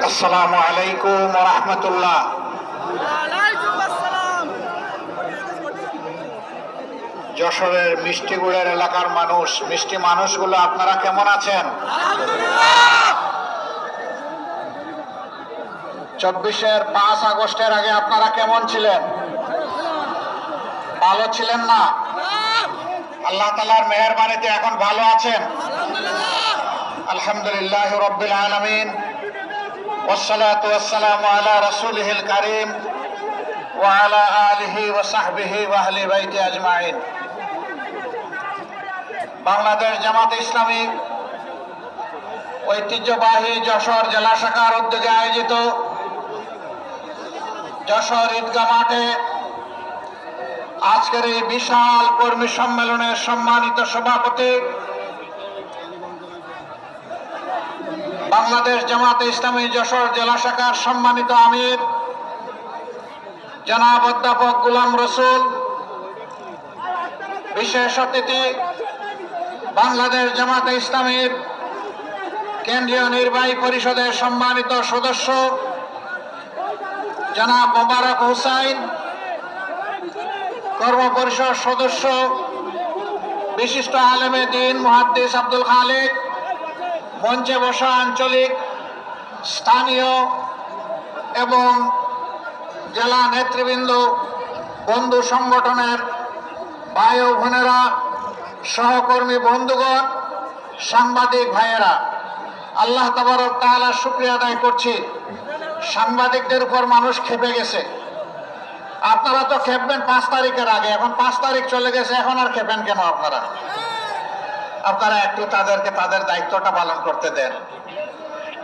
আসসালামু আলাইকুম ওয়া রাহমাতুল্লাহ। যশোরের মিষ্টিগুড়ের এলাকার মানুষ, মিষ্টি মানুষগুলো আপনারা কেমন আছেন? 24-এর 5 আগস্টের আগে আপনারা কেমন ছিলেন? ভালো ছিলেন না? আল্লাহ তাআলার মেহেরবানিতে এখন ভালো আছেন? আলহামদুলিল্লাহ রাব্বিল আলামিন, ওয়াসসালাতু ওয়াসসালামু আলা রাসূলিহিল কারীম ওয়া আলা আলিহি ওয়া সাহবিহি ওয়া আহলি বাইতি আজমাইন। বাংলাদেশ জামাতে ইসলামী ঐতিহ্যবাহী যশোর জেলা শাখার উদ্যোগে আয়োজিত যশোর ঈদগাহ মাঠে আজকের এই বিশাল কর্মী সম্মেলনের সম্মানিত সভাপতি, বাংলাদেশ জামাতে ইসলামী যশোর জেলা শাখার সম্মানিত আমির জনাব অধ্যাপক গোলাম রসুল, বিশেষ অতিথি বাংলাদেশ জামাতে ইসলামীর কেন্দ্রীয় নির্বাহী পরিষদের সম্মানিত সদস্য জনাব মোবারক হুসাইন, কর্মপরিষদ সদস্য বিশিষ্ট আলেমে দ্বীন মুহাদ্দিস আব্দুল খালেক, মঞ্চে বসা আঞ্চলিক, স্থানীয় এবং জেলা নেতৃবৃন্দ, বন্ধু সংগঠনের ভাই ও বোনেরা, সহকর্মী বন্ধুগণ, সাংবাদিক ভাইয়েরা, আল্লাহ তাবারক তাআলার শুকরিয়া আদায় করছি। সাংবাদিকদের উপর মানুষ ক্ষেপে গেছে। আপনারা তো খেপবেন 5 তারিখের আগে, এখন 5 তারিখ চলে গেছে, এখন আর খেপেন কেন? আপনারা একটু তাদেরকে তাদের দায়িত্বটা পালন করতে দেন।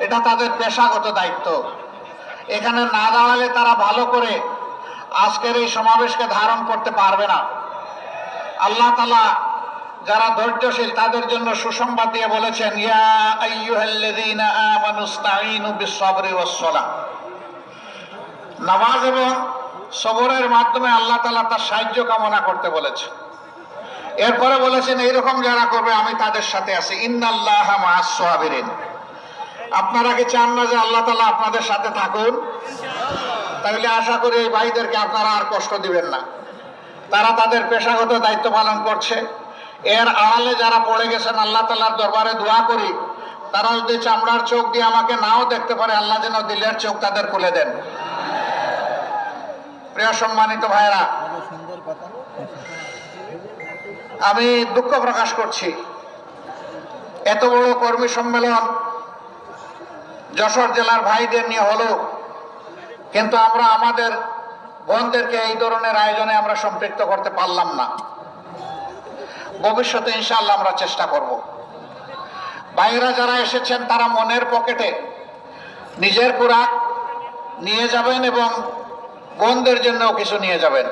এটা তাদের পেশাগত দায়িত্ব। এখানে না দাঁড়ালে তারা ভালো করে আজকের এই সমাবেশকে ধারণ করতে পারবে না। আল্লাহ তাআলা যারা ধৈর্যশীল তাদের জন্য সুসংবাদ দিয়ে বলেছেন, ইয়া আইয়ুহাল্লাযীনা আমানুস্তাঈনু বিস-সাবরি ওয়াস-সালাহ। নামাজ এবং সবরের মাধ্যমে আল্লাহ তাআলা তার সাহায্য কামনা করতে বলেছেন। এরপরে বলেছেন, এইরকম যারা করবে আমি তাদের সাথে আছি, ইন্নাল্লাহা মা'আস-সাবিরিন। আপনারা কি চান না যে আল্লাহ তাআলা আপনাদের সাথে থাকুন? তাহলে আশা করি এই ভাইদেরকে আপনারা আর কষ্ট দিবেন না। তারা তাদের পেশাগত দায়িত্ব পালন করছে। এর আড়ালে যারা পড়ে গেছেন, আল্লাহ তাআলার দরবারে দোয়া করি তারা যদি চামড়ার চোখ দিয়ে আমাকে নাও দেখতে পারে, আল্লাহ যেন দিলের চোখ তাদের খুলে দেন। প্রিয় সম্মানিত ভাইরা, আমি দুঃখ প্রকাশ করছি, এত বড় কর্মী সম্মেলন যশোর জেলার ভাইদের নিয়ে হলো, কিন্তু আমরা আমাদের বোনদেরকে এই ধরনের আয়োজনে আমরা সম্পৃক্ত করতে পারলাম না। ভবিষ্যতে ইনশাআল্লাহ আমরা চেষ্টা করব। ভাইরা যারা এসেছেন তারা মনের পকেটে নিজের খোরাক নিয়ে যাবেন এবং বোনদের জন্যও কিছু নিয়ে যাবেন,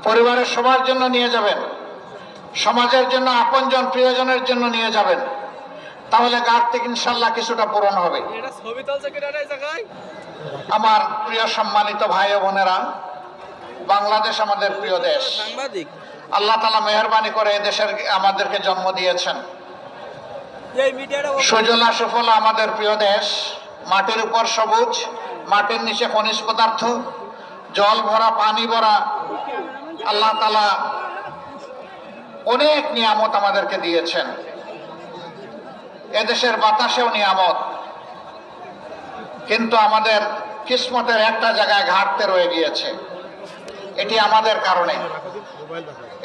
পরিবারের সবার জন্য নিয়ে যাবেন, সমাজের জন্য, আপনজন প্রিয়জনের জন্য নিয়ে যাবেন। তাহলে ঘাটতি ইনশাআল্লাহ কিছুটা পূরণ হবে। আমার প্রিয় সম্মানিত ভাই ও বোনেরা, বাংলাদেশ আমাদের প্রিয় দেশ। আল্লাহ তাআলা মেহেরবানি করে এদেশের আমাদেরকে জন্ম দিয়েছেন। সুজলা সুফলা আমাদের প্রিয় দেশ। মাটির উপর সবুজ, মাটির নিচে খনিজ পদার্থ, জল ভরা, পানি ভরা। আল্লাহ তাআলা অনেক নিয়ামত আমাদেরকে দিয়েছেন। এদেশের বাতাসেও নিয়ামত, কিন্তু আমাদের কিসমতের একটা জায়গায় ঘাটতে রয়ে গিয়েছে। এটি আমাদের কারণে।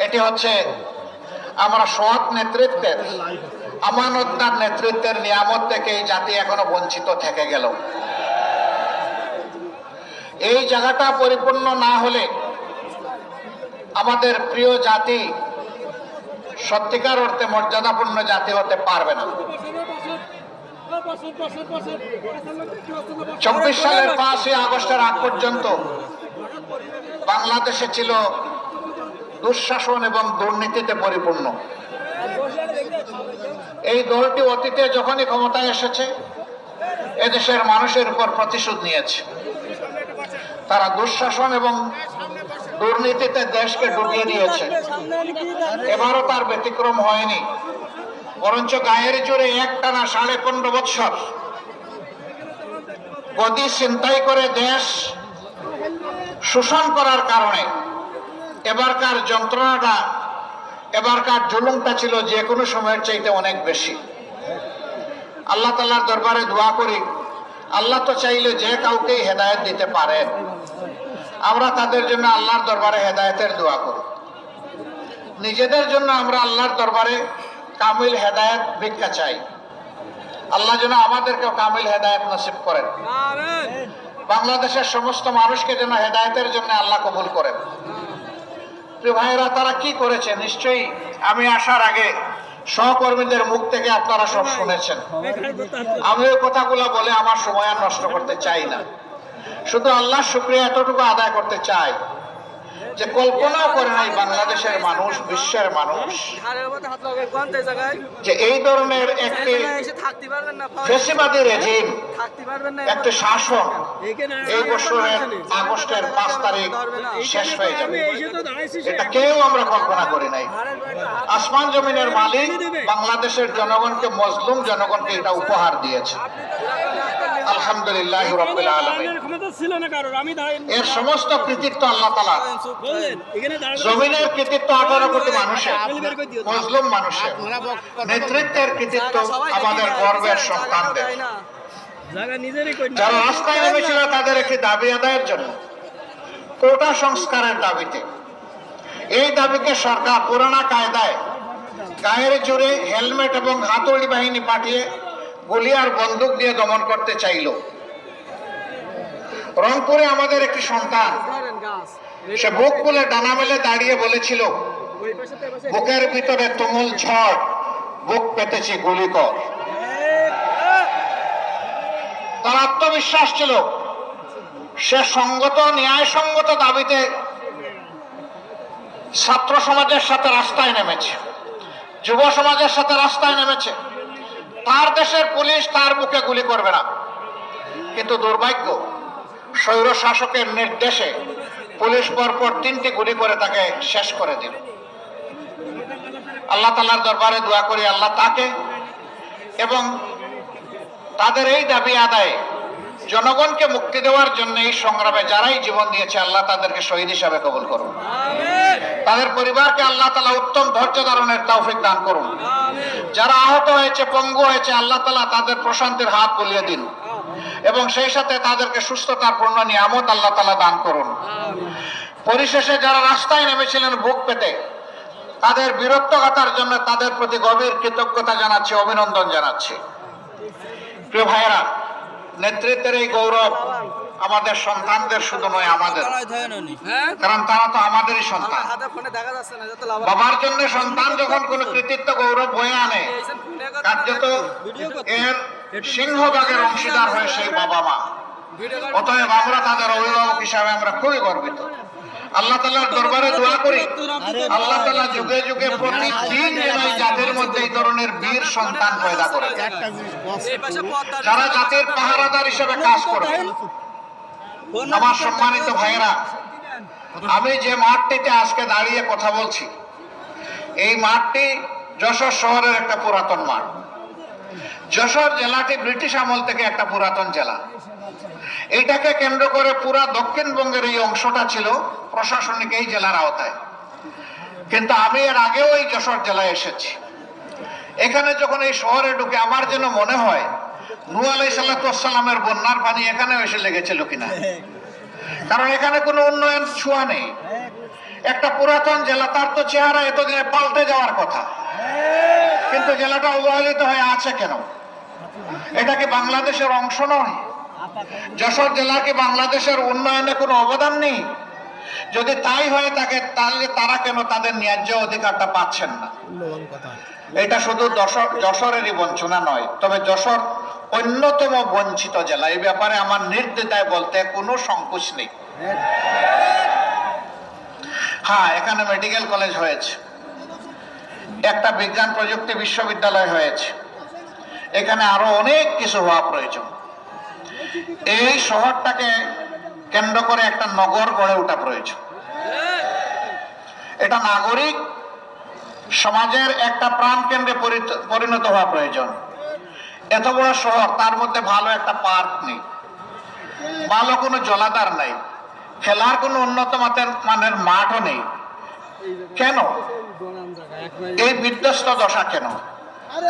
এটি হচ্ছে আমরা সৎ নেতৃত্বের, আমানতদার নেতৃত্বের নিয়ামত থেকে এই জাতি এখনো বঞ্চিত থেকে গেল। এই জায়গাটা পরিপূর্ণ না হলে আমাদের প্রিয় জাতি সত্যিকার অর্থে মর্যাদাপূর্ণ জাতি হতে পারবে না। 24 সালের 5 আগস্টের আগ পর্যন্ত বাংলাদেশে ছিল দুঃশাসন এবং দুর্নীতিতে পরিপূর্ণ। এই দলটি অতীতে যখনই ক্ষমতায় এসেছে এদেশের মানুষের উপর প্রতিশোধ নিয়েছে। তারা দুঃশাসন এবং দুর্নীতিতে দেশকে ডুবিয়ে দিয়েছে। এবারও তার ব্যতিক্রম হয়নি, বরঞ্চ গায়ের জোরে একটানা 15.5 বছর গদি ছিনতাই করে দেশ শোষণ করার কারণে এবারকার যন্ত্রণাটা, এবারকার জুলুমটা ছিল যে কোনো সময়ের চাইতে অনেক বেশি। আল্লাহ তাআলার দরবারে দোয়া করি, আল্লাহ তো চাইলে যে কাউকেই হেদায়েত দিতে পারেন। আমরা তাদের জন্য আল্লাহর দরবারে হেদায়েতের দোয়া করি। নিজেদের জন্য আমরা আল্লাহর দরবারে কামিল হেদায়েত ভিক্ষা চাই। আল্লাহ যেন আমাদেরকেও কামিল হেদায়েত নসিব করেন। বাংলাদেশের সমস্ত মানুষকে যেন হেদায়েতের জন্য আল্লাহ কবুল করেন। প্রিয় ভাইয়েরা, তারা কি করেছে নিশ্চয়ই আমি আসার আগে সহকর্মীদের মুখ থেকে আপনারা সব শুনেছেন। আমি ওই কথাগুলো বলে আমার সময় আর নষ্ট করতে চাই না। শুধু আল্লাহর শুকরিয়া এতটুকু আদায় করতে চাই যে কল্পনাও করে নাই বাংলাদেশের মানুষ, বিশ্বের মানুষ, যে এই ধরনের একটি ফ্যাসিবাদী রেজিম, একটি শাসন এই বছরের আগস্টের 5 তারিখ শেষ হয়ে যাবে। এটা কেউ আমরা কল্পনা করি নাই। আসমান জমিনের মালিক বাংলাদেশের জনগণকে, মজলুম জনগণকে এটা উপহার দিয়েছে। আলহামদুলিল্লাহ রাব্বিল আলামিন। এর সমস্ত কৃতিত্ব আল্লাহ তাআলা। জমিনের কৃতিত্ব 18 কোটি মানুষের, মজলুম মানুষের। নেতৃত্বের কৃতিত্ব আমাদের গর্বের সন্তানদের। যারা রাস্তায় নেমেছিল তাদের একটি দাবি আদায়ের জন্য, কোটা সংস্কারের দাবিতে। এই দাবিকে সরকার পুরানা কায়দায় গায়ের জোরে হেলমেট এবং হাতুড়ি বাহিনী পাঠিয়ে গুলি আর বন্দুক দিয়ে দমন করতে চাইল। রংপুরে আমাদের একটি সন্তান, সে বুক খুলে ডানা মেলে দাঁড়িয়ে বলেছিল, বুকের ভিতরে তুমুল ঝড়, বুক পেতেছি গুলি কর। তার আত্মবিশ্বাস ছিল, সে সঙ্গত, ন্যায়সঙ্গত দাবিতে ছাত্র সমাজের সাথে রাস্তায় নেমেছে, যুব সমাজের সাথে রাস্তায় নেমেছে। তার দেশের পুলিশ তার বুকে গুলি করবে না। কিন্তু দুর্ভাগ্য, স্বৈর শাসকের নির্দেশে পুলিশ পরপর 3টি গুলি করে তাকে শেষ করে দিল। আল্লাহ তাআলার দরবারে দোয়া করি, আল্লাহ তাকে এবং তাদের এই দাবি আদায়ে জনগণকে মুক্তি দেওয়ার জন্য এই সংগ্রামে যারাই জীবন দিয়েছে, আল্লাহ তাদেরকে শহীদ হিসাবে কবুল করুন। তাদের পরিবারকে আল্লাহ তাআলা উত্তম ধৈর্য ধারণের তৌফিক দান করুন। যারা আহত হয়েছে, পঙ্গু হয়েছে, আল্লাহ তাআলা তাদের প্রশান্তির হাত বুলিয়ে দিন এবং সেই সাথে তাদেরকে সুস্থতার পূর্ণ নিয়ামত আল্লাহ তাআলা দান করুন। পরিশেষে যারা রাস্তায় নেমেছিলেন বুক পেতে, তাদের বীরত্বগাথার জন্য তাদের প্রতি গভীর কৃতজ্ঞতা জানাচ্ছি, অভিনন্দন জানাচ্ছি। প্রিয় ভাইয়েরা, নেতৃত্বের এই গৌরব আমাদের সন্তানদের শুধু নয়, আমাদের, কারণ তারা তো আমাদেরই সন্তান। বাবার জন্য সন্তান যখন কোনো কৃতিত্ব গৌরব বয়ে আনে, কার্যত এর সিংহভাগের অংশীদার হয় সেই বাবা মা। অতএব আমরা তাদের অভিভাবক হিসাবে আমরা খুবই গর্বিত। আল্লাহ তাআলার দরবারে দোয়া করি, আল্লাহ তাআলা যুগে যুগে প্রতিদিন এই জাতির মধ্যে এই ধরনের বীর সন্তান পয়দা করে, যারা জাতির পাহারাদার হিসেবে কাজ করে। আমার সম্মানিত ভাইয়েরা, আমি যে মাঠটিতে আজকে দাঁড়িয়ে কথা বলছি, এই মাঠটি যশোর শহরের একটা পুরাতন মাঠ। যশোর জেলাটি ব্রিটিশ আমল থেকে একটা পুরাতন জেলা। এটাকে কেন্দ্র করে পুরা দক্ষিণবঙ্গের এই অংশটা ছিল প্রশাসনিক এই জেলার আওতায়। কিন্তু আমি এর আগেও এই যশোর জেলায় এসেছি। এখানে যখন এই শহরে ঢুকে আমার যেন মনে হয় নূহ আলাইহিস সালামের বন্যার পানি এখানেও এসে লেগেছিল কিনা। কারণ এখানে কোনো উন্নয়ন ছোঁয়া নেই। একটা পুরাতন জেলা, তার তো চেহারা এতদিনে পাল্টে যাওয়ার কথা, কিন্তু জেলাটা অবহেলিত হয়ে আছে কেন? এটা কি বাংলাদেশের অংশ নয়? যশোর জেলা কি বাংলাদেশের উন্নয়নে কোনো অবদান নেই? যদি তাই হয়ে থাকে, তাহলে তারা কেন তাদের ন্যায্য অধিকারটা পাচ্ছেন না? এটা শুধু যশোরেরই বঞ্চনা নয়, তবে যশোর অন্যতম বঞ্চিত জেলা। এই ব্যাপারে আমার নির্দ্বিধায় বলতে কোনো সংকোচ নেই। হ্যাঁ, এখানে মেডিকেল কলেজ হয়েছে, একটা বিজ্ঞান প্রযুক্তি বিশ্ববিদ্যালয় হয়েছে, এখানে আরো অনেক কিছু হওয়া প্রয়োজন। এই শহরটাকে কেন্দ্র করে একটা নগর গড়ে ওঠা প্রয়োজন। এটা নাগরিক সমাজের একটা প্রাণ কেন্দ্রে পরিণত হওয়া প্রয়োজন। এত বড় শহর, তার মধ্যে ভালো একটা পার্ক নেই, ভালো কোনো জলাধার নাই, খেলার কোনো উন্নত মানের মাঠও নেই। কেন এই বিধ্বস্ত দশা? কেন?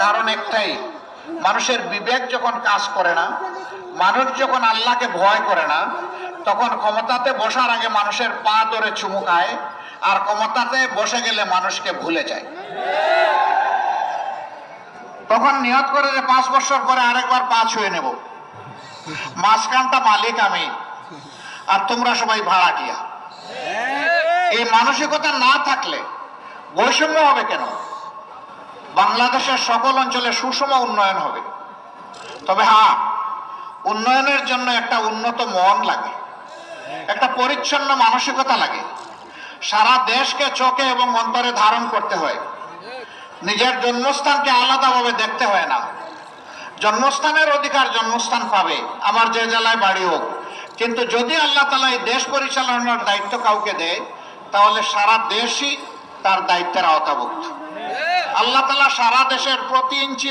কারণ একটাই, মানুষের বিবেক যখন কাজ করে না, মানুষ যখন আল্লাহকে ভয় করে না, তখন ক্ষমতাতে বসার আগে মানুষের পা ধরে চুমু খায়, আর ক্ষমতাতে বসে গেলে মানুষকে ভুলে যায়। তখন নিয়ত করে যে 5 বছর পরে আরেকবার পা ছুঁয়ে নেব, মাঝখানটা মালিক আমি আর তোমরা সবাই ভাড়াটিয়া। এই মানসিকতা না থাকলে বৈষম্য হবে কেন? বাংলাদেশের সকল অঞ্চলে সুষম উন্নয়ন হবে। তবে হ্যাঁ, উন্নয়নের জন্য একটা উন্নত মন লাগে, একটা পরিচ্ছন্ন মানসিকতা লাগে। সারা দেশকে চোখে এবং অন্তরে ধারণ করতে হয়। নিজের জন্মস্থানকে আলাদাভাবে দেখতে হয় না। জন্মস্থানের অধিকার জন্মস্থান পাবে, আমার যে জেলায় বাড়ি হোক। কিন্তু যদি আল্লাহ তাআলা এই দেশ পরিচালনার দায়িত্ব কাউকে দেয়, তাহলে সারা দেশই তার দায়িত্বের আওতাভুক্ত। আল্লাহ তাআলা সারা দেশের প্রতি ইঞ্চি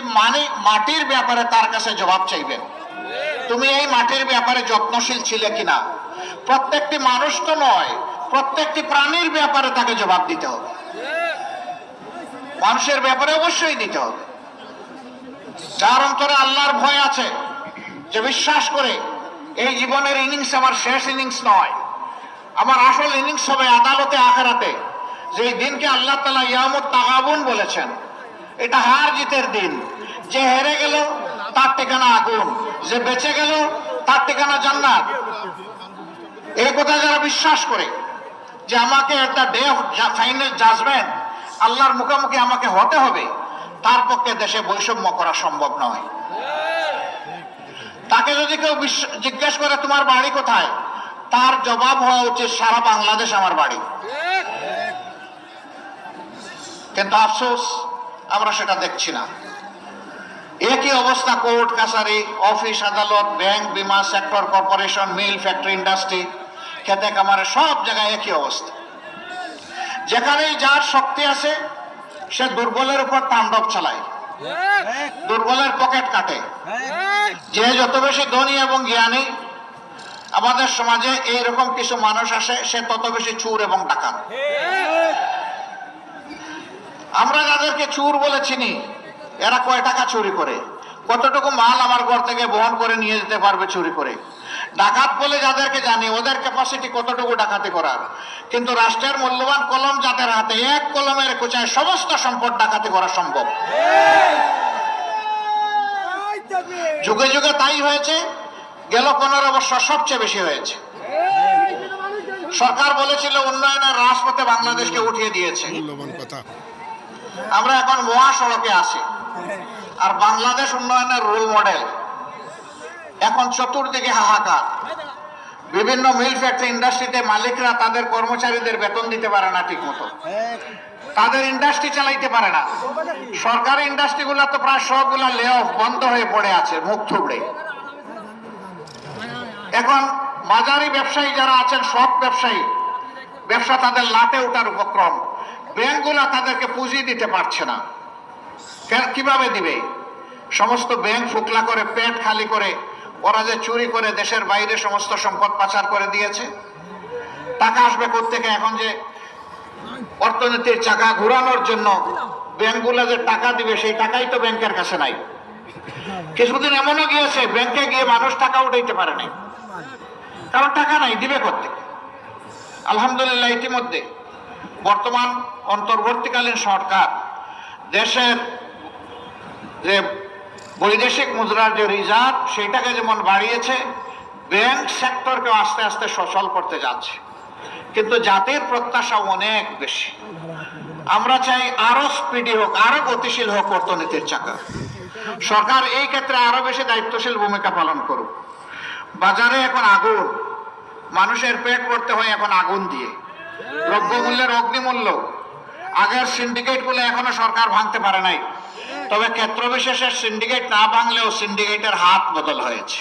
মাটির ব্যাপারে তার কাছে জবাব চাইবেন। তুমি এই মাটির ব্যাপারে যত্নশীল ছিলে কিনা? প্রত্যেকটি মানুষ তো নয়, প্রত্যেকটি প্রাণীর ব্যাপারে তাকে জবাব দিতে হবে। মানুষের ব্যাপারে অবশ্যই দিতে হবে। যার অন্তরে আল্লাহর ভয় আছে, যে বিশ্বাস করে এই জীবনের ইনিংস আমার শেষ ইনিংস নয়, আমার আসল ইনিংস হবে আদালতে আখিরাতে, যে দিনকে আল্লাহ তাআলা ইয়ামুত তাগাবুন বলেছেন। এটা হার জিতের দিন। যে হেরে গেল তার ঠিকানা আগুন, যে বেঁচে গেল তার ঠিকানা জান্নাত। এই কথা যারা বিশ্বাস করে যে আমাকে একটা ডে অফ ফাইনাল জাজমেন্ট, আল্লাহর মুখোমুখি আমাকে হতে হবে, তার পক্ষে দেশে বৈষম্য করা সম্ভব নয়। তাকে যদি কেউ জিজ্ঞেস করে তোমার বাড়ি কোথায়, তার জবাব হওয়া উচিত সারা বাংলাদেশ আমার বাড়ি। কিন্তু আফসোস, আমরা সেটা দেখছি না। একই অবস্থা কোর্ট কাছারি, অফিস আদালত, ব্যাংক, বিমা সেক্টর, কর্পোরেশন, মিল, ফ্যাক্টরি, ইন্ডাস্ট্রি, খেতে কামারে, সব জায়গায় একই অবস্থা। যেখানেই যার শক্তি আছে সে দুর্বলের উপর তাণ্ডব চালায়, দুর্বলের পকেট কাটে। যে যত বেশি ধনী এবং জ্ঞানী, আমাদের সমাজে এইরকম কিছু মানুষ আসে, সে তত বেশি চোর এবং ডাকাত। আমরা যাদেরকে চোর বলে চিনি, এরা কয় টাকা চুরি করে, কতটুকু মাল আমার ঘর থেকে বহন করে নিয়ে যেতে পারবে চুরি করে। ডাকাত বলে যাদেরকে জানি, ওদের ক্যাপাসিটি কতটুকু ডাকাতি করার। কিন্তু রাষ্ট্রের মূল্যবান কলম যাদের হাতে, এক কলমের কোচায় সমস্ত সম্পদ ডাকাতি করা সম্ভব। যুগে যুগে তাই হয়েছে, গেল 15 বছর সবচেয়ে বেশি হয়েছে। সরকার বলেছিল উন্নয়নের রাজপথে বাংলাদেশকে উঠিয়ে দিয়েছে, আমরা এখন মহাসড়কে আছি। আর বাংলাদেশ উন্নয়নের রোল মডেল। এখন চতুর্দিকে হাহাকার। বিভিন্ন মিল, ফ্যাক্টরি, ইন্ডাস্ট্রিতে মালিকরা তাদের কর্মচারীদের বেতন দিতে পারে না ঠিক মতো, তাদের ইন্ডাস্ট্রি চালাইতে পারে না। সরকারি ইন্ডাস্ট্রিগুলো তো প্রায় সবগুলা লে অফ বন্ধ হয়ে পড়ে আছে, মুখ থুবড়ে। এখন মাঝারি ব্যবসায়ী যারা আছেন, সব ব্যবসায়ী, ব্যবসা তাদের লাটে ওঠার উপক্রম। ব্যাংকগুলা তাদেরকে পুঁজি দিতে পারছে না। কিভাবে দিবে? সমস্ত ব্যাংক ফুকলা করে, পেট খালি করে, ওরা যে চুরি করে দেশের বাইরে সমস্ত সম্পদ পাচার করে দিয়েছে। টাকা আসবে কোত্থেকে? এখন যে অর্থনীতির চাকা ঘোরানোর জন্য ব্যাংকগুলা যে টাকা দিবে, সেই টাকাই তো ব্যাংকের কাছে নাই। কিছুদিন এমনও গিয়েছে, ব্যাংকে গিয়ে মানুষ টাকা উঠাইতে পারে নাই, কারণ টাকা নাই, দিবে কোত্থেকে? আলহামদুলিল্লাহ, ইতিমধ্যে বর্তমান অন্তর্বর্তীকালীন সরকার দেশের যে বৈদেশিক মুদ্রার যে রিজার্ভ, সেটাকে যেমন বাড়িয়েছে, ব্যাংক সেক্টরকে আস্তে আস্তে সচল করতে যাচ্ছে। কিন্তু জাতির প্রত্যাশা অনেক বেশি। আমরা চাই আরো স্পিডি হোক, আরো গতিশীল হোক অর্থনীতির চাকা। সরকার এই ক্ষেত্রে আরো বেশি দায়িত্বশীল ভূমিকা পালন করুক। বাজারে এখন আগুন, মানুষের পেট ভরতে হয় এখন আগুন দিয়ে। দ্রব্যমূল্যের অগ্নিমূল্য, আগের সিন্ডিকেট গুলো এখনো সরকার ভাঙতে পারে নাই। তবে ক্ষেত্র বিশেষে সিন্ডিকেট না ভাঙলেও সিন্ডিকেটের হাত বদল হয়েছে।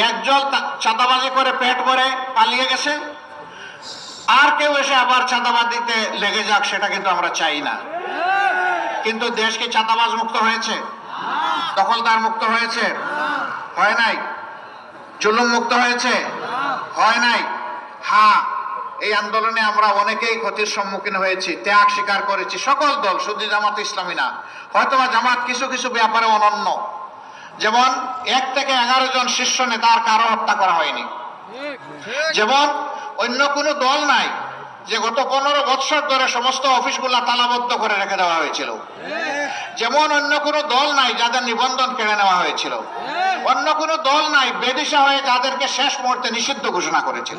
একজন চাঁদাবাজি করে পেট ভরে পালিয়ে গেছে, আর কেউ এসে আবার চাঁদাবাজিতে লেগে যাক, সেটা কিন্তু আমরা চাই না। কিন্তু দেশ কি চাঁদাবাজ মুক্ত হয়েছে? দখলদার মুক্ত হয়েছে? হয় নাই। জুলুম মুক্ত হয়েছে? হয় নাই। হ্যাঁ, এই আন্দোলনে আমরা অনেকেই ক্ষতির সম্মুখীন হয়েছি, ত্যাগ স্বীকার করেছি, সকল দল, শুধু জামাত ইসলামী না। হয়তোবা জামাত কিছু কিছু ব্যাপারে অনন্য, যেমন 1 থেকে 11 জন শীর্ষ নেতার কারো হত্যা করা হয়নি। যেমন অন্য কোনো দল নাই যে গত 15 বছর ধরে সমস্ত অফিসগুলা তালাবদ্ধ করে রেখে দেওয়া হয়েছিল। যেমন অন্য কোনো দল নাই যাদের নিবন্ধন কেড়ে নেওয়া হয়েছিল। অন্য কোনো দল নাই বেদিশা হয়ে যাদেরকে শেষ মুহূর্তে নিষিদ্ধ ঘোষণা করেছিল।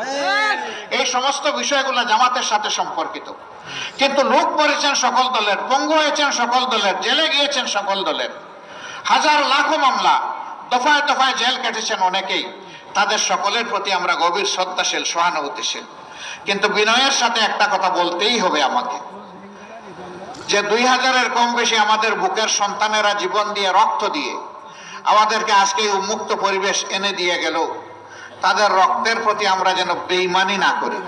এই সমস্ত বিষয়গুলো জামাতের সাথে সম্পর্কিত। কিন্তু লোক মরেছেন সকল দলের, পঙ্গু হয়েছেন সকল দলের, জেলে গিয়েছেন সকল দলের, হাজার লাখো মামলা, দফায় দফায় জেল কেটেছেন অনেকেই। তাদের সকলের প্রতি আমরা গভীর শ্রদ্ধাশীল, সহানুভূতিশীল। কিন্তু বিনয়ের সাথে একটা কথা বলতেই হবে আমাকে, যে 2000-এর কম বেশি আমাদের বুকের সন্তানেরা জীবন দিয়ে, রক্ত দিয়ে আমাদেরকে আজকে উন্মুক্ত পরিবেশ এনে দিয়ে গেল। তাদের রক্তের প্রতি আমরা যেন বেঈমানি না করি,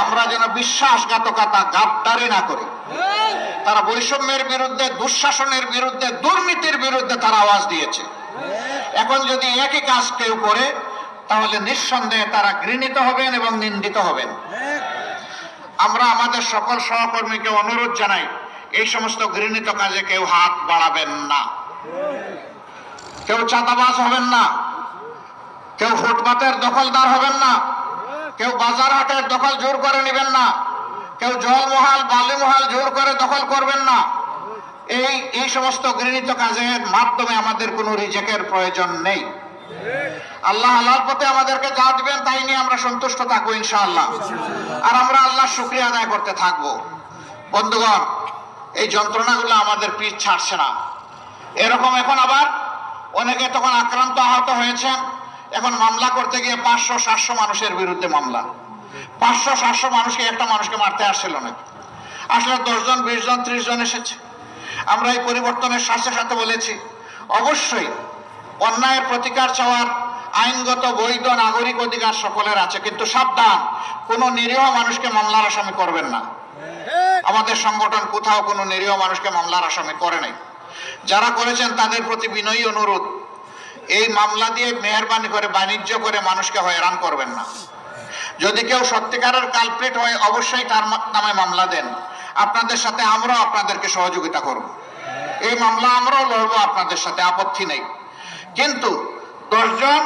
আমরা যেন বিশ্বাসঘাতকতা, গাদ্দারি না করি। তারা বৈষম্যের বিরুদ্ধে, দুঃশাসনের বিরুদ্ধে, দুর্নীতির বিরুদ্ধে তারা আওয়াজ দিয়েছে। এখন যদি একই কাজ কেউ করে, তাহলে নিঃসন্দেহে তারা ঘৃণিত হবেন এবং নিন্দিত হবেন। আমরা আমাদের সকল সহকর্মীকে অনুরোধ জানাই, এই সমস্ত ঘৃণিত কাজে কেউ হাত বাড়াবেন না, কেউ চাঁদাবাজ হবেন না, কেউ ফুটপাতের দখলদার হবেন না, কেউ বাজার হাটের দখল জোর করে নেবেন না, কেউ জলমহাল, বালিমহাল জোর করে দখল করবেন না। এই সমস্ত ঘৃণিত কাজের মাধ্যমে আমাদের কোনো রিজেকের প্রয়োজন নেই। আল্লাহ আল্লাহর পথে আমাদেরকে যা দিবেন তাই নিয়ে আমরা সন্তুষ্ট থাকবো ইনশাআল্লাহ। আর আমরা আল্লাহর শুকরিয়া আদায় করতে থাকবো। বন্ধুগণ, এই যন্ত্রণাগুলো আমাদের পিছ ছাড়ছে না। এরকম এখন আবার অনেকে তখন আক্রান্ত, আহত হয়েছেন। এখন মামলা করতে গিয়ে 500-700 মানুষের বিরুদ্ধে মামলা। 500-700 মানুষকে, একটা মানুষকে মারতে আসছিল নাকি? আসলে 10 জন, 20 জন, 30 জন এসেছে। আমরা এই পরিবর্তনের সাথে সাথে বলেছি, অবশ্যই অন্যায়ের প্রতিকার চাওয়ার আইনগত বৈধ নাগরিক অধিকার সকলের আছে, কিন্তু সাবধান, কোনো নিরীহ মানুষকে মামলার আসামি করবেন না। আমাদের সংগঠন কোথাও কোনো নিরীহ মানুষকে মামলার আসামি করে নাই। যারা করেছেন তাদের প্রতি বিনয়ী অনুরোধ, এই মামলা দিয়ে মেহেরবানি করে, বাণিজ্য করে মানুষকে হয়রান করবেন না। যদি কেউ সত্যিকারের কালপ্রিট হয়, অবশ্যই তার নামে মামলা দেন। আপনাদের সাথে আমরাও আপনাদেরকে সহযোগিতা করব। এই মামলা আমরাও লড়বো আপনাদের সাথে, আপত্তি নেই। কিন্তু 10 জন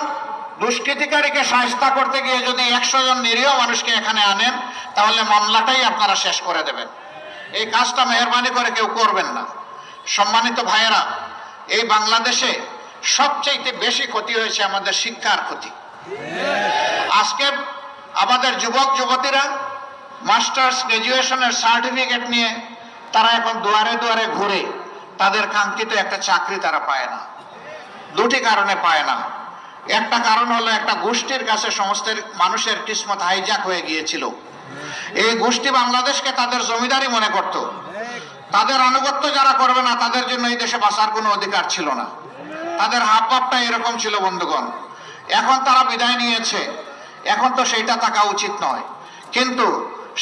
দুষ্কৃতিকারীকে শায়েস্তা করতে গিয়ে যদি 100 জন নিরীহ মানুষকে এখানে আনেন, তাহলে মামলাটাই আপনারা শেষ করে দেবেন। এই কাজটা মেহেরবানি করে কেউ করবেন না। সম্মানিত ভাইয়েরা, এই বাংলাদেশে সবচেয়ে বেশি ক্ষতি হয়েছে আমাদের শিক্ষার ক্ষতি। আজকে আমাদের যুবক যুবতীরা মাস্টার্স, গ্রাজুয়েশনের সার্টিফিকেট নিয়ে তারা এখন দুয়ারে দুয়ারে ঘুরে, তাদের কাঙ্ক্ষিত একটা চাকরি তারা পায় না। 2টি কারণে পায় না। একটা কারণ হলো, একটা গোষ্ঠীর কাছে সমস্ত মানুষের কিসমত হাইজ্যাক হয়ে গিয়েছিল। এই গোষ্ঠী বাংলাদেশকে তাদের জমিদারি মনে করত। তাদের আনুগত্য যারা করবে না, তাদের জন্য এই দেশে বাঁচার কোনো অধিকার ছিল না। তাদের হাবভাবটা এরকম ছিল বন্ধুগণ। এখন তারা বিদায় নিয়েছে, এখন তো সেইটা থাকা উচিত নয়। কিন্তু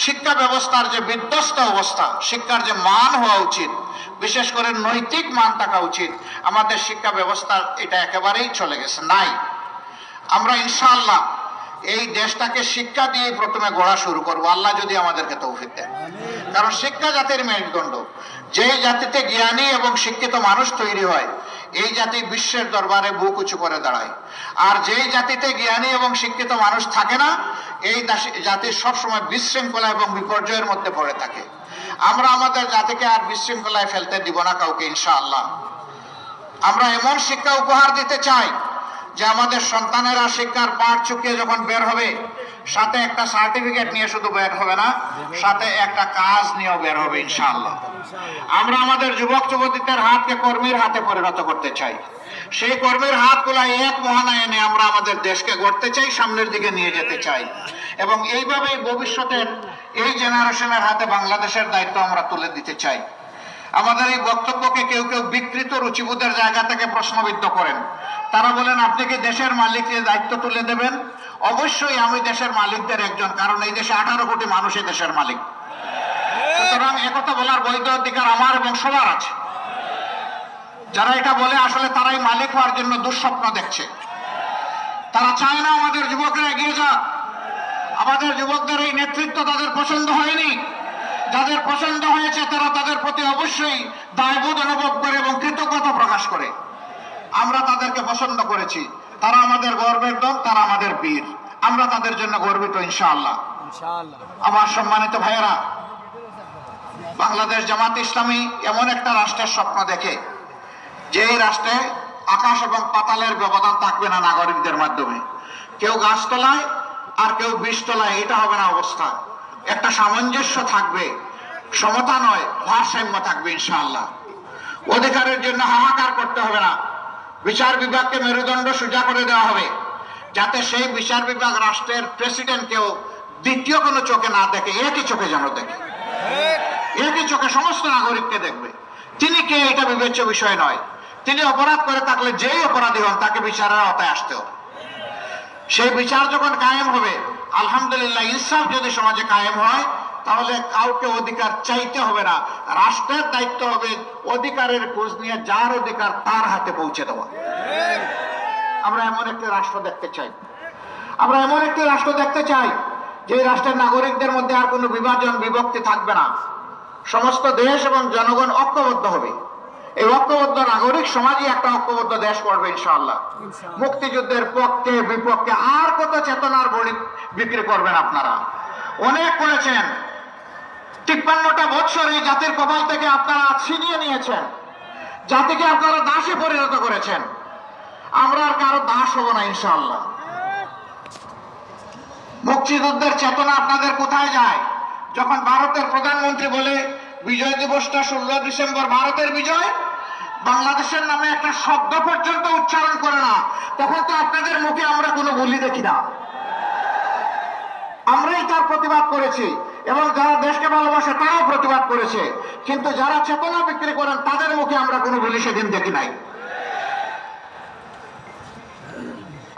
শিক্ষা ব্যবস্থার যে বিধ্বস্ত অবস্থা, শিক্ষার যে মান হওয়া উচিত, বিশেষ করে নৈতিক মান থাকা উচিত, আমাদের শিক্ষা ব্যবস্থা এটা একেবারেই চলে গেছে, নাই। আমরা ইনশাআল্লাহ এই দেশটাকে শিক্ষা দিয়ে প্রথমে গড়া শুরু করব, আল্লাহ যদি আমাদেরকে তৌফিক দেন। কারণ শিক্ষা জাতির মেরুদণ্ড। যেই জাতিতে জ্ঞানী এবং শিক্ষিত মানুষ তৈরি হয়, এই জাতি বিশ্বের দরবারে বুক উঁচু করে দাঁড়ায়। আর যেই জাতিতে জ্ঞানী এবং শিক্ষিত মানুষ থাকে না, এই জাতি সবসময় বিশৃঙ্খলা এবং বিপর্যয়ের মধ্যে পড়ে থাকে। আমরা আমাদের জাতিকে আর বিশৃঙ্খলায় ফেলতে দিব না কাউকে ইনশাআল্লাহ। আমরা এমন শিক্ষা উপহার দিতে চাই যে আমাদের সন্তানেরা শিক্ষার পাঠ চুকিয়ে যখন বের হবে, সাথে একটা সার্টিফিকেট নিয়ে শুধু বের হবে না, সাথে একটা কাজ নিয়েও বের হবে ইনশাআল্লাহ। আমরা আমাদের যুবক যুবতীদের হাতকে কর্মীর হাতে পরিণত করতে চাই। সেই কর্মীর হাতগুলা এক মহানায় এনে আমরা আমাদের দেশকে গড়তে চাই, সামনের দিকে নিয়ে যেতে চাই। এবং এইভাবেই ভবিষ্যতের এই জেনারেশনের হাতে বাংলাদেশের দায়িত্ব আমরা তুলে দিতে চাই। আমাদের এই বক্তব্যকে কেউ কেউ বিকৃত রুচিবোধের জায়গা থেকে প্রশ্নবিদ্ধ করেন। তারা বলেন, আপনি কি দেশের মালিককে দায়িত্ব তুলে দেবেন? অবশ্যই আমি দেশের মালিকদের একজন, কারণ এই দেশে 18 কোটি মানুষ এই দেশের মালিক। সুতরাং একথা বলার বৈধ অধিকার আমার এবং সবার আছে। যারা এটা বলে আসলে তারাই মালিক হওয়ার জন্য দুঃস্বপ্ন দেখছে। তারা চায় না আমাদের যুবকরা এগিয়ে যাক। আমাদের যুবকদের এই নেতৃত্ব তাদের পছন্দ হয়নি। যাদের পছন্দ হয়েছে তারা তাদের প্রতি অবশ্যই দায়বোধ অনুভব করে এবং কৃতজ্ঞতা প্রকাশ করে। আমরা তাদেরকে পছন্দ করেছি, তারা আমাদের গর্বের দল, তারা আমাদের বীর, আমরা তাদের জন্য গর্বিত ইনশাআল্লাহ। আমার সম্মানিত ভাইয়েরা, বাংলাদেশ জামাত ইসলামী এমন একটা রাষ্ট্রের স্বপ্ন দেখে যে রাষ্ট্রে আকাশ এবং পাতালের ব্যবধান থাকবে না নাগরিকদের মাধ্যমে। কেউ গাছতলায় আর কেউ বিষতলায়, এটা হবে না অবস্থা। একটা সামঞ্জস্য থাকবে, সমতা নয় ভারসাম্য থাকবে ইনশাআল্লাহ। অধিকারের জন্য হাহাকার করতে হবে না। বিচার বিভাগকে মেরুদণ্ড সোজা করে দেওয়া হবে, যাতে সেই বিচার বিভাগ রাষ্ট্রের প্রেসিডেন্টকেও দ্বিতীয় কোনো চোখে না দেখে, একই চোখে যেন দেখে, একই চোখে সমস্ত নাগরিককে দেখবে। তিনি কে এটা বিবেচ্য বিষয় নয়। তিনি অপরাধ করে থাকলে যেই অপরাধী হন তাকে বিচারের আওতায় আসতে হবে। সেই বিচার যখন কায়েম হবে, আলহামদুলিল্লাহ, ইনসাফ যদি সমাজে কায়েম হয়, তাহলে কাউকে অধিকার চাইতে হবে না। রাষ্ট্রের দায়িত্ব হবে অধিকারের খোঁজ নিয়ে যার অধিকার তার হাতে পৌঁছে দেওয়া। আমরা এমন একটি রাষ্ট্র দেখতে চাই। আমরা এমন একটি রাষ্ট্র দেখতে চাই যে রাষ্ট্রের নাগরিকদের মধ্যে আর কোনো বিভাজন বিভক্তি থাকবে না। সমস্ত দেশ এবং জনগণ ঐক্যবদ্ধ হবে। এই ঐক্যবদ্ধ নাগরিক সমাজই একটা ঐক্যবদ্ধ দেশ করবে ইনশাআল্লাহ। মুক্তিযুদ্ধের পক্ষে বিপক্ষে আর কত চেতনার বড়ি বিক্রি করবেন আপনারা? অনেক করেছেন। ৫৩টা বছর এই জাতির কপাল থেকে আপনারা ছিনিয়ে নিয়েছেন, জাতিকে আপনারা দাসে পরিণত করেছেন। আমরা আর কারো দাস হব না ইনশাআল্লাহ। মুক্তিযুদ্ধের চেতনা আপনাদের কোথায় যায়? যখন ভারতের প্রধানমন্ত্রী বলে বিজয় দিবসটা ১৬ ডিসেম্বর ভারতের বিজয়, বাংলাদেশের নামে একটা শব্দ পর্যন্ত উচ্চারণ করে না, তখন তো আপনাদের মুখে আমরা কোনো বুলি দেখি না। আমরাই তার প্রতিবাদ করেছি এবং যারা দেশকে ভালোবাসে তারাও প্রতিবাদ করেছে, কিন্তু যারা চেতনা বিক্রি করেন তাদের মুখে আমরা কোনো বুলি সেদিন দেখি নাই।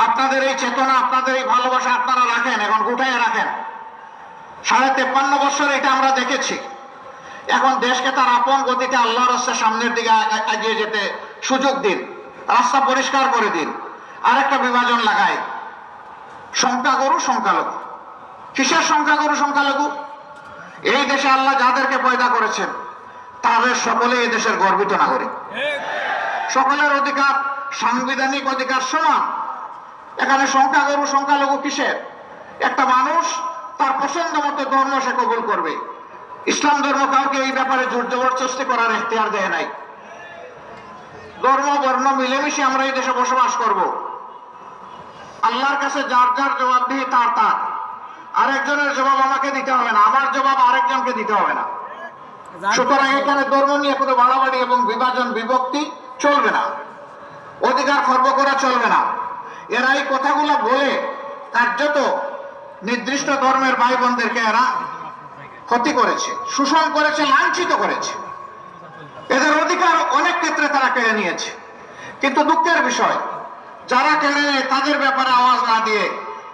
আপনাদের এই চেতনা, আপনাদের এই ভালোবাসা আপনারা রাখেন, এখন গুটাইয়া রাখেন। ৫৩ বছর এটা আমরা দেখেছি। এখন দেশকে তার আপন গতিতে আল্লাহর রাস্তার সামনের দিকে এগিয়ে যেতে সুযোগ দিন, রাস্তা পরিষ্কার করে দিন। আরেকটা বিভাজন লাগায়, সংখ্যাগুরু সংখ্যালঘু। কিসের সংখ্যাগুরু সংখ্যালঘু? এই দেশে আল্লাহ যাদেরকে পয়দা করেছেন তাদের সকলে এই দেশের গর্বিত নাগরিক। সকলের অধিকার, সাংবিধানিক অধিকার সমান। এখানে সংখ্যাগুরু সংখ্যালঘু কিসের? একটা মানুষ তার পছন্দ মতো ধর্ম সে কবুল করবে। ইসলাম ধর্ম কাউকে এই ব্যাপারে জোর জবরদস্তি করার এখতিয়ার দেয় নাই। ধর্ম বর্ণ মিলেমিশে আমরা এই দেশে বসবাস করব। আল্লাহর কাছে যার যার জবাবদিহি তার তার। আরেকজনের জবাব আমাকে দিতে হবে না, আমার জবাব আরেকজনকে দিতে হবে না। সুতরাং এখানে ধর্ম নিয়ে কোনো বাড়াবাড়ি এবং বিভাজন বিভক্তি চলবে না, অধিকার খর্ব করা চলবে না। এরা এই কথাগুলো বলে কার্যত নির্দিষ্ট ধর্মের ভাই বোনদেরকে এরা ক্ষতি করেছে, শোষণ করেছে, লাঞ্ছিত করেছে। এদের অধিকার অনেক ক্ষেত্রে তারা কেড়ে নিয়েছে। কিন্তু দুঃখের বিষয়, যারা কেড়ে নেয় তাদের ব্যাপারে আওয়াজ না দিয়ে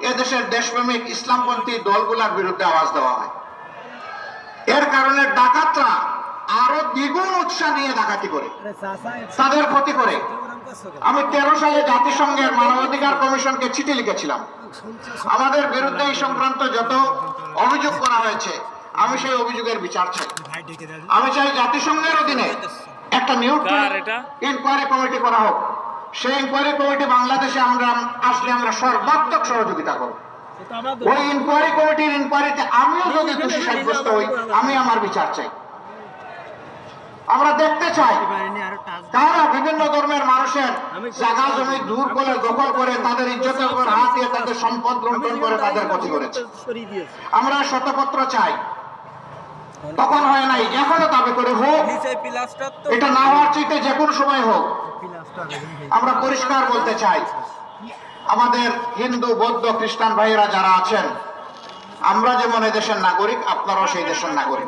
এদেশের দেশপ্রেমিক ইসলামপন্থী দলগুলোর বিরুদ্ধে আওয়াজ দেওয়া হয়। এর কারণে ডাকাতরা আরো দ্বিগুণ উৎসাহ নিয়ে ডাকাতি করে, তাদের ক্ষতি করে। আমি 13 সালে জাতিসংঘের মানবাধিকার কমিশনকে চিঠি লিখেছিলাম। আমাদের বিরুদ্ধে এই সংক্রান্ত যত অভিযোগ করা হয়েছে, আমি সেই অভিযোগের বিচার চাই। আমি চাই জাতিসংঘের অধীনে একটা নিউট্রাল ইনকোয়ারি কমিটি করা হোক। সেই ইনকোয়ারি কমিটি বাংলাদেশে আমরা আসলে আমরা সর্বাত্মক সহযোগিতা করব। ওই ইনকোয়ারি কমিটির ইনকোয়ারিতে আমিও যদি দোষী সাব্যস্ত হই, আমি আমার বিচার চাই। আমরা দেখতে চাই তারা বিভিন্ন ধর্মের মানুষের জায়গা জমি দূর করে দখল করে তাদের ইজ্জতের উপর হাত দিয়ে তাদের সম্পদ লুণ্ঠন করে তাদের ক্ষতি করেছে। আমরা শতপত্র চাই, তখন হয় নাই, এখনো দাবি করে হোক। এটা না হওয়ার চাইতে যে কোনো সময় হোক। আমরা পরিষ্কার বলতে চাই, আমাদের হিন্দু বৌদ্ধ খ্রিস্টান ভাইয়েরা যারা আছেন, আমরা যেমন এই দেশের নাগরিক, আপনারাও সেই দেশের নাগরিক।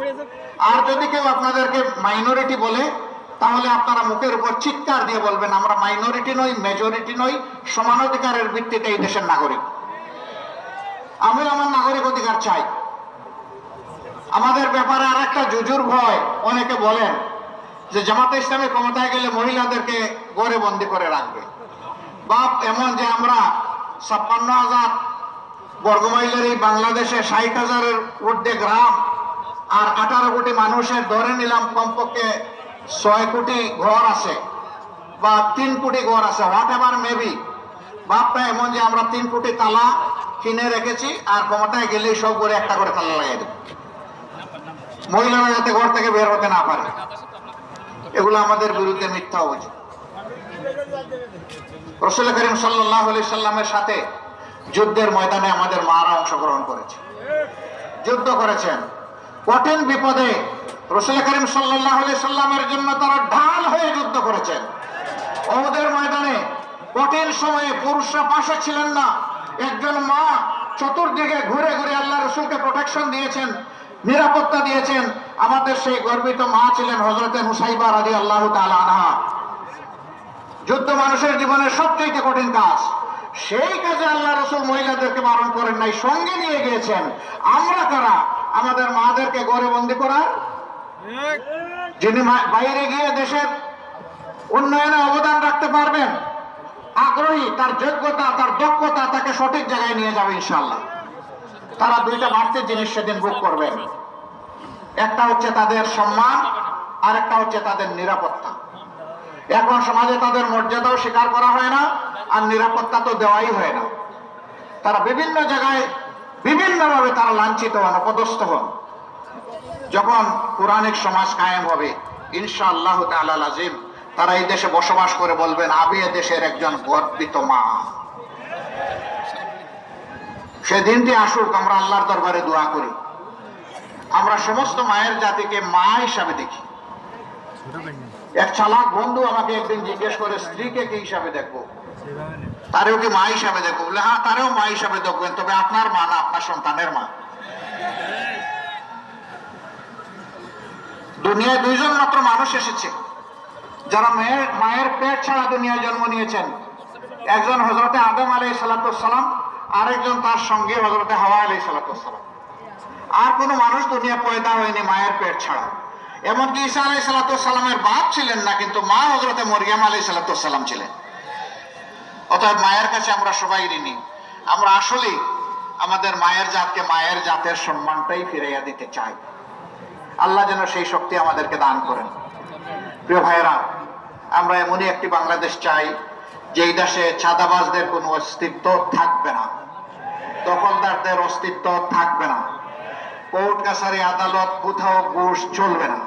আর যদি কেউ আপনাদেরকে মাইনরিটি বলে, তাহলে আপনারা মুখের উপর চিৎকার দিয়ে বলবেন, আমরা মাইনরিটি নই, মেজরিটি নই, সমান অধিকারের ভিত্তিতে এই দেশের নাগরিক। আমি আমার নাগরিক অধিকার চাই। আমাদের ব্যাপারে আর একটা জুজুর ভয় অনেকে বলেন যে জামাতে ইসলামী ক্ষমতায় গেলে মহিলাদেরকে ঘরে বন্দি করে রাখবে। বাপ এমন যে আমরা 56,000 বর্গমাইলের এই বাংলাদেশে 60,000-এর ঊর্ধ্বে গ্রাম আর 18 কোটি মানুষের ধরে নিলাম কমপক্ষে 6 কোটি ঘর আছে বা 3 কোটি ঘর আছে, হোয়াট এভার মেবি। বাপটা এমন যে আমরা 3 কোটি তালা কিনে রেখেছি আর ক্ষমতায় গেলেই সব করে একটা করে তালা লাগিয়ে দেব, মহিলারা যাতে ঘর থেকে বের হতে না পারে। এগুলো আমাদের বিরুদ্ধে মিথ্যা অভিযোগ। রাসূল করিম সাল্লাল্লাহু আলাইহি সাল্লামের সাথে যুদ্ধের ময়দানে আমাদের মারা অংশগ্রহণ করেছে, যুদ্ধ করেছেন। কঠিন বিপদে রাসূল করিম সাল্লাল্লাহু আলাইহি সাল্লামের জন্য তারা ঢাল হয়ে যুদ্ধ করেছেন। উহুদের ময়দানে কঠিন সময়ে পুরুষরা পাশে ছিলেন না, একজন মা চতুর্দিকে ঘুরে ঘুরে আল্লাহ রাসূলকে প্রোটেকশন দিয়েছেন, নিরাপত্তা দিয়েছেন। আমাদের সেই গর্বিত মা ছিলেন হযরতে নুসাইবা রাদিয়াল্লাহু তাআলা আনহা। যুদ্ধ মানুষের জীবনের সবচেয়ে কঠিন কাজ, সেই কাজে আল্লাহ রাসূল মহিলাদেরকে বারণ করেন নাই, সঙ্গে নিয়ে গিয়েছেন। আমরা কারা আমাদের মাদেরকে ঘরে বন্দী করার? যিনি বাইরে গিয়ে দেশের উন্নয়নে অবদান রাখতে পারবেন, আগ্রহী, তার যোগ্যতা তার দক্ষতা তাকে সঠিক জায়গায় নিয়ে যাবে ইনশাআল্লাহ। তারা দুইটা বাড়তি জিনিস সেদিন ভোগ করবেন, একটা হচ্ছে তাদের সম্মান আর একটা হচ্ছে তাদের নিরাপত্তা। এখন সমাজে তাদের মর্যাদাও স্বীকার করা হয় না আর নিরাপত্তা তো দেওয়াই হয় না। তারা বিভিন্ন জায়গায় বিভিন্নভাবে তারা লাঞ্ছিত হন, অপদস্থ হন। যখন কোরআনিক সমাজ কায়েম হবে ইনশাআল্লাহ তাআলা আযীম, তারা এই দেশে বসবাস করে বলবেন আমি এ দেশের একজন গর্বিত মা। সেদিনটি আসুক, আমরা আল্লাহর দরবারে দোয়া করি। আমরা সমস্ত মায়ের জাতিকে মা হিসাবে দেখি। এক চালাক বন্ধু আমাকে একদিন জিজ্ঞেস করে স্ত্রীকে কি হিসাবে দেখবো, তারেও কি মা হিসাবে দেখবো? বলে হ্যাঁ, তারেও মা হিসাবে দেখবেন, তবে আপনার মা না, আপনার সন্তানের মা। দুনিয়ায় দুইজন মাত্র মানুষ এসেছে যারা মায়ের পেট ছাড়া দুনিয়ায় জন্ম নিয়েছেন, একজন হযরতে আদম আলাইহিস সালাম, আরেকজন তার সঙ্গে হযরতে হাওয়া আলাইহিস সালাম। আর কোনো মানুষ দুনিয়া পয়দা হয়নি মায়ের পেট ছাড়া। এমনকি ঈসা আলাইহিস সালামের বাপ ছিলেন না, কিন্তু মা হযরতে মরিয়ম আলাইহিস সালাম ছিলেন। অতএব মায়ের কাছে আমরা সবাই ঋণী। আমরা আসলেই আমাদের মায়ের জাতকে, মায়ের জাতের সম্মানটাই ফিরাইয়া দিতে চাই। আল্লাহ যেন সেই শক্তি আমাদেরকে দান করেন। প্রিয় ভাইয়েরা, আমরা এমনই একটি বাংলাদেশ চাই যেই দেশে চাঁদাবাজদের কোনো অস্তিত্ব থাকবে না, দখলদারদের অস্তিত্ব থাকবে না, কোর্ট কাছারি আদালত কোথাও ঘুষ চলবে না।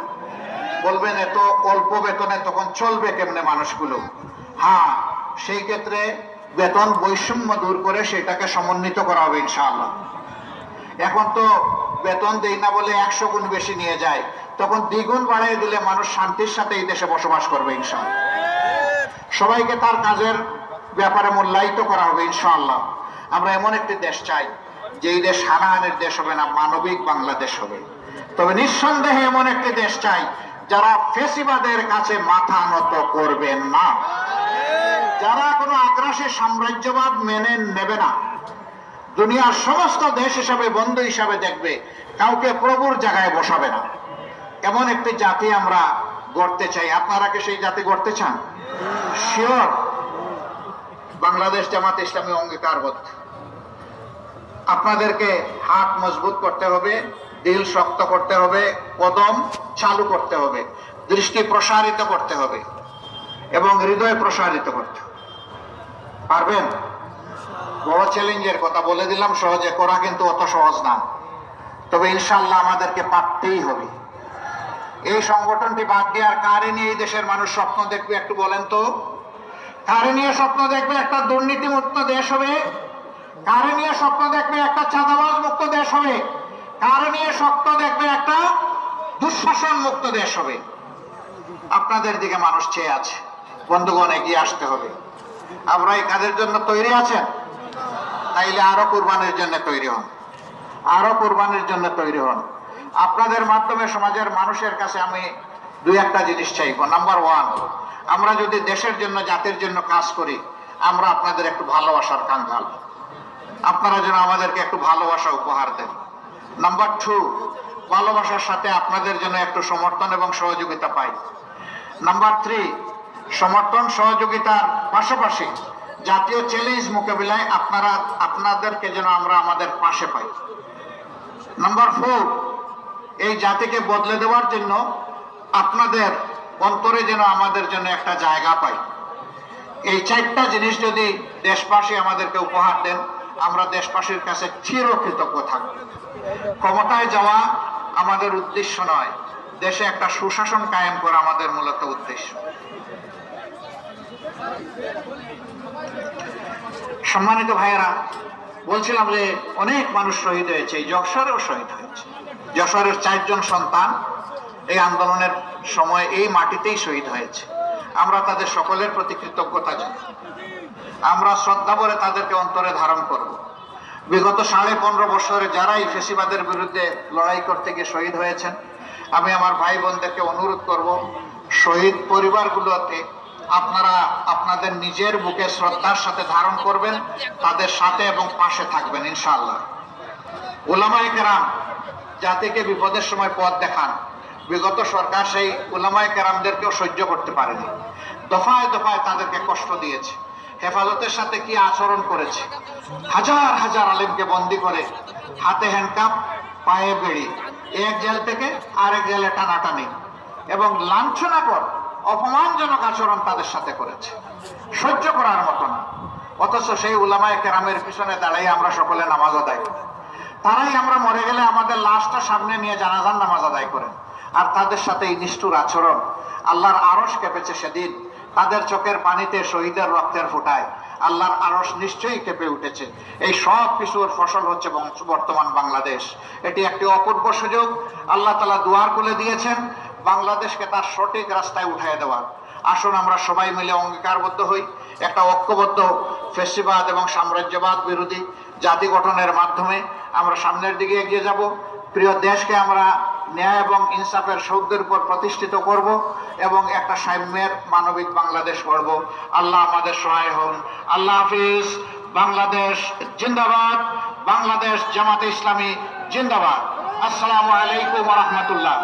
বলবেন এত অল্প বেতনে তখন চলবে কেমনে মানুষগুলো? হ্যাঁ, সেই ক্ষেত্রে বেতন বৈষম্য দূর করে সেটাকে সমন্বিত করা হবে ইনশাআল্লাহ। এখন তো বেতন দেই না বলে 100 গুণ বেশি নিয়ে যায়, তখন দ্বিগুণ বাড়িয়ে দিলে মানুষ শান্তির সাথে এই দেশে বসবাস করবে ইনশাআল্লাহ। সবাইকে তার কাজের ব্যাপারে মূল্যায়িত করা হবে ইনশাআল্লাহ। আমরা এমন একটি দেশ চাই যেই দেশ হানাহানির দেশ হবে না, মানবিক বাংলাদেশ হবে। তবে নিঃসন্দেহে এমন একটি দেশ চাই যারা ফেসিবাদের কাছে মাথা নত করবেন না, যারা কোনো আগ্রাসী সাম্রাজ্যবাদ মেনে নেবে না, দুনিয়ার সমস্ত দেশ হিসাবে বন্ধু হিসাবে দেখবে, কাউকে প্রভুর জায়গায় বসাবে না। এমন একটি জাতি আমরা গড়তে চাই। আপনারা কি সেই জাতি গড়তে চান? শিওর। বাংলাদেশ জামাত ইসলামী অঙ্গীকারবদ্ধ। আপনাদেরকে হাত মজবুত করতে হবে, দিল শক্ত করতে হবে, কদম চালু করতে হবে, দৃষ্টি প্রসারিত করতে হবে এবং হৃদয় প্রসারিত করতে হবে। পারবেন? বড় চ্যালেঞ্জের কথা বলে দিলাম, সহজে করা কিন্তু অত সহজ না। তবে ইনশাআল্লাহ আমাদেরকে পারতেই হবে। এই সংগঠনটি বাদ দিয়ে আর কারে নিয়ে এই দেশের মানুষ স্বপ্ন দেখবে একটু বলেন তো? কারে নিয়ে স্বপ্ন দেখবে একটা দুর্নীতি মুক্ত দেশ হবে? কারে নিয়ে স্বপ্ন দেখবে একটা চাঁদাবাজ মুক্ত দেশ হবে? কারে নিয়ে স্বপ্ন দেখবে একটা দুঃশাসন মুক্ত দেশ হবে? আপনাদের দিকে মানুষ চেয়ে আছে। বন্ধুগণ, এগিয়ে আসতে হবে। আমরা এই কাজের জন্য তৈরি আছেন? তাইলে আরো কুরবানির জন্য তৈরি হন, আরো কুরবানির জন্য তৈরি হন। আপনাদের মাধ্যমে সমাজের মানুষের কাছে আমি দুই একটা জিনিস চাইব। নাম্বার 1, আমরা যদি দেশের জন্য, জাতির জন্য কাজ করি, আমরা আপনাদের একটু ভালোবাসার কাঙ্গাল। আপনারা যেন আমাদেরকে একটু ভালোবাসা উপহার দেন। নাম্বার 2, ভালোবাসার সাথে আপনাদের জন্য একটু সমর্থন এবং সহযোগিতা পাই। নাম্বার 3, সমর্থন সহযোগিতার পাশাপাশি জাতীয় চ্যালেঞ্জ মোকাবিলায় আপনাদেরকে যেন আমরা আমাদের পাশে পাই। নাম্বার 4, এই জাতিকে বদলে দেওয়ার জন্য আপনাদের অন্তরে যেন আমাদের জন্য একটা জায়গা পাই। এই 4টা জিনিস যদি দেশবাসী আমাদেরকে উপহার দেন, আমরা দেশবাসীর কাছে চিরকৃতজ্ঞ থাকব। ক্ষমতায় যাওয়া আমাদের উদ্দেশ্য নয়, দেশে একটা সুশাসন কায়েম করা আমাদের মূলত উদ্দেশ্য। সম্মানিত ভাইয়েরা, বলছিলাম যে অনেক মানুষ শহীদ হয়েছে, যশোরেও শহীদ হয়েছে। যশোরের 4 জন সন্তান এই আন্দোলনের সময় এই মাটিতেই শহীদ হয়েছে। আমরা তাদের সকলের প্রতি কৃতজ্ঞতা জানাই। আমরা শ্রদ্ধা করে তাদেরকে অন্তরে ধারণ করব। বিগত 15.5 বছরে যারা এই ফ্যাসিবাদের বিরুদ্ধে লড়াই করতে গিয়ে শহীদ হয়েছেন, আমি আমার ভাই বোনদেরকে অনুরোধ করব, শহীদ পরিবারগুলোতে আপনারা আপনাদের নিজের বুকে শ্রদ্ধার সাথে ধারণ করবেন, তাদের সাথে এবং পাশে থাকবেন ইনশাআল্লাহ। উলামায়ে কেরাম জাতিকে বিপদের সময় পথ দেখান। বিগত সরকার সেই উলামায়ে কেরামদেরকেও সহ্য করতে পারেনি, দফায় দফায় তাদেরকে কষ্ট দিয়েছে, হেফাজতের সাথে কি আচরণ করেছে, হাজার হাজার আলেমকে বন্দী করে হাতে হ্যান্ডকাপ, পায়ে বেড়ি, এক জেল থেকে আরেক জেলে টানাটানি এবং লাঞ্ছনাকর অপমানজনক আচরণ তাদের সাথে করেছে, সহ্য করার মতো না। অথচ সেই উলামায়ে কেরামের পিছনে দাঁড়াই আমরা সকলে নামাজ আদায় করি। তারাই আমরা মরে গেলে আমাদের লাশটা সামনে নিয়ে জানাজার নামাজ আদায় করেন। আর তাদের সাথে এই নিষ্ঠুর আচরণ, আল্লাহর আরশ কেঁপেছে সেদিন। তাদের চোখের পানিতে শহীদের রক্তের ফোঁটায় আল্লাহর আরশ নিশ্চয়ই কেঁপে উঠেছে। এই সব কিছুর ফসল হচ্ছে বর্তমান বাংলাদেশ। এটি একটি অপূর্ব সুযোগ আল্লাহ তাআলা দুয়ার খুলে দিয়েছেন বাংলাদেশকে তার সঠিক রাস্তায় উঠিয়ে দেওয়ার। আসুন আমরা সবাই মিলে অঙ্গীকারবদ্ধ হই, একটা ঐক্যবদ্ধ ফ্যাসিবাদ এবং সাম্রাজ্যবাদ বিরোধী জাতি গঠনের মাধ্যমে আমরা সামনের দিকে এগিয়ে যাব। প্রিয় দেশকে আমরা ন্যায় এবং ইনসাফের সৌধের উপর প্রতিষ্ঠিত করব এবং একটা সাম্যের মানবিক বাংলাদেশ গড়ব। আল্লাহ আমাদের সহায় হন। আল্লাহ হাফিজ। বাংলাদেশ জিন্দাবাদ। বাংলাদেশ জামাতে ইসলামী জিন্দাবাদ। আসসালামু আলাইকুম ওয়া রাহমাতুল্লাহ।